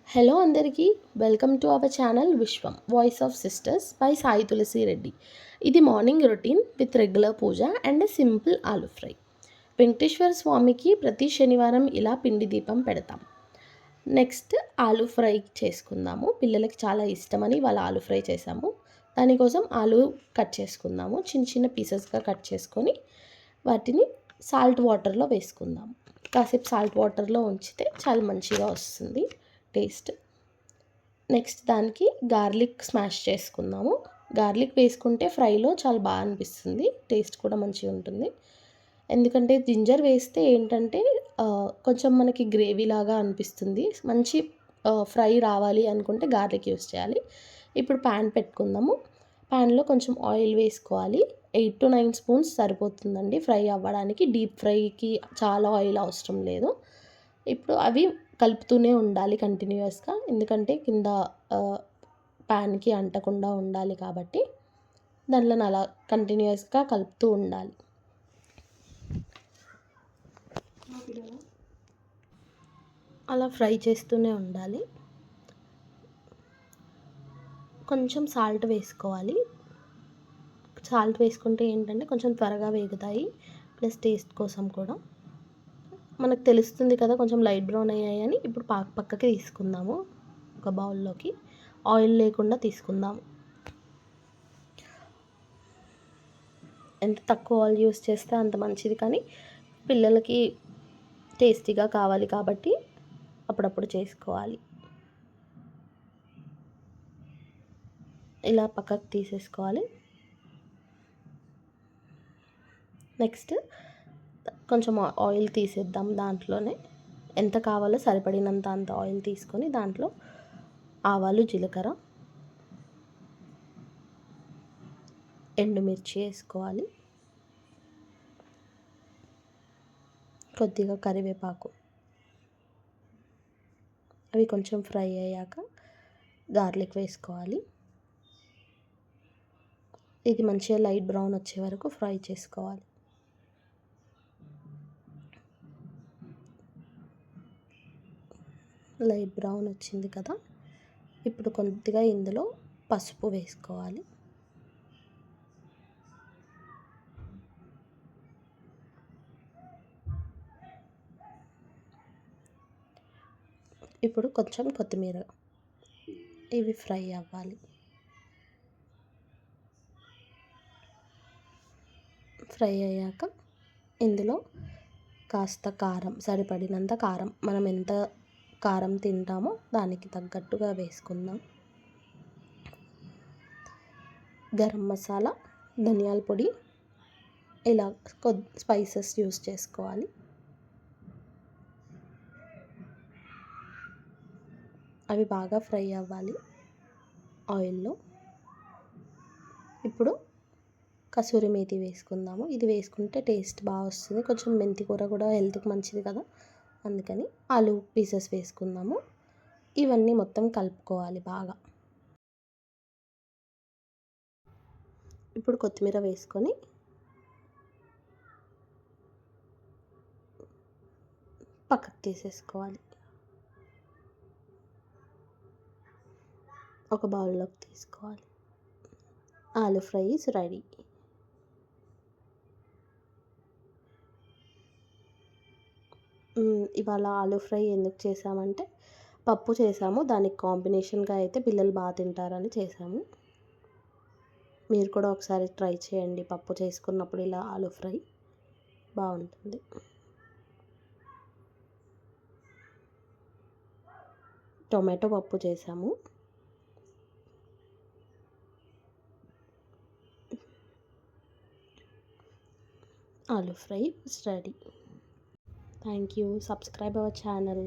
Hello అందరికీ welcome to our channel Vishwam voice of sisters by Sai Tulasi Reddy. ఇది morning routine with regular puja and simple aloo fry. Venkateswara స్వామికి ప్రతి శనివారం ఇలా పిండి దీపం పెడతాం. నెక్స్ట్ ఆలు ఫ్రై చేసుకుందాము. పిల్లలకి చాలా ఇష్టమని వాళ్ళ ఆలు ఫ్రై చేసాము. దానికోసం ఆలు కట్ చేసుకుందాము. చిన్న చిన్న పీసెస్గా కట్ చేసుకొని వాటిని సాల్ట్ వాటర్లో వేసుకుందాము. కాసేపు సాల్ట్ వాటర్లో ఉంచితే చాలా మంచిగా వస్తుంది టేస్ట్. నెక్స్ట్ దానికి గార్లిక్ స్మాష్ చేసుకుందాము. గార్లిక్ వేసుకుంటే ఫ్రైలో చాలా బాగా అనిపిస్తుంది, టేస్ట్ కూడా మంచిగా ఉంటుంది. ఎందుకంటే జింజర్ వేస్తే ఏంటంటే కొంచెం మనకి గ్రేవీ లాగా అనిపిస్తుంది. మంచి ఫ్రై రావాలి అనుకుంటే గార్లిక్ యూస్ చేయాలి. ఇప్పుడు ప్యాన్ పెట్టుకుందాము. ప్యాన్లో కొంచెం ఆయిల్ వేసుకోవాలి. 8 to 9 స్పూన్స్ సరిపోతుందండి ఫ్రై అవ్వడానికి. డీప్ ఫ్రైకి చాలా ఆయిల్ అవసరం లేదు. ఇప్పుడు అవి కలుపుతూనే ఉండాలి కంటిన్యూస్గా, ఎందుకంటే కింద ప్యాన్కి అంటకుండా ఉండాలి కాబట్టి దాంట్లో అలా కంటిన్యూస్గా కలుపుతూ ఉండాలి. అలా ఫ్రై చేస్తూనే ఉండాలి. కొంచెం సాల్ట్ వేసుకోవాలి. సాల్ట్ వేసుకుంటే ఏంటంటే కొంచెం త్వరగా వేగుతాయి, ప్లస్ టేస్ట్ కోసం కూడా. మనకు తెలుస్తుంది కదా కొంచెం లైట్ బ్రౌన్ అయ్యాయని. ఇప్పుడు పక్కకి తీసుకుందాము ఒక బౌల్లోకి. ఆయిల్ లేకుండా తీసుకుందాము. ఎంత తక్కువ ఆయిల్ యూస్ చేస్తే అంత మంచిది, కానీ పిల్లలకి టేస్టీగా కావాలి కాబట్టి అప్పుడప్పుడు చేసుకోవాలి. ఇలా పక్కకు తీసేసుకోవాలి. నెక్స్ట్ కొంచెం ఆయిల్ తీసేద్దాం. దాంట్లోనే ఎంత కావాలో సరిపడినంత అంత ఆయిల్ తీసుకొని దాంట్లో ఆవాలు, జీలకర్ర, ఎండుమిర్చి వేసుకోవాలి. కొద్దిగా కరివేపాకు. అవి కొంచెం ఫ్రై అయ్యాక గార్లిక్ వేసుకోవాలి. ఇది మంచిగా లైట్ బ్రౌన్ వచ్చే వరకు ఫ్రై చేసుకోవాలి. లైట్ బ్రౌన్ వచ్చింది కదా, ఇప్పుడు కొద్దిగా ఇందులో పసుపు వేసుకోవాలి. ఇప్పుడు కొంచెం కొత్తిమీర. ఇవి ఫ్రై అవ్వాలి. ఫ్రై అయ్యాక ఇందులో కాస్త కారం, సరిపడినంత కారం, మనం ఎంత కారం తింటామో దానికి తగ్గట్టుగా వేసుకుందాం. గరం మసాలా, ధనియాల పొడి, ఇలా స్పైసెస్ యూస్ చేసుకోవాలి. అవి బాగా ఫ్రై అవ్వాలి ఆయిల్లో. ఇప్పుడు కసూరి మేతి వేసుకుందాము. ఇది వేసుకుంటే టేస్ట్ బాగా వస్తుంది. కొంచెం మెంతి కూర కూడా హెల్త్కి మంచిది కదా, అందుకని ఆలు పీసెస్ వేసుకుందాము. ఇవన్నీ మొత్తం కలుపుకోవాలి బాగా. ఇప్పుడు కొత్తిమీర వేసుకొని పక్కకు తీసేసుకోవాలి. ఒక బౌల్లోకి తీసుకోవాలి. ఆలు ఫ్రై ఈజ్ రెడీ. ఇవాళ ఆలు ఫ్రై ఎందుకు చేసామంటే పప్పు చేసాము, దానికి కాంబినేషన్గా అయితే పిల్లలు బాగా తింటారని చేసాము. మీరు కూడా ఒకసారి ట్రై చేయండి. పప్పు చేసుకున్నప్పుడు ఇలా ఆలు ఫ్రై బాగుంటుంది. టొమాటో పప్పు చేసాము. ఆలు fry is ready. Thank you. Subscribe our channel.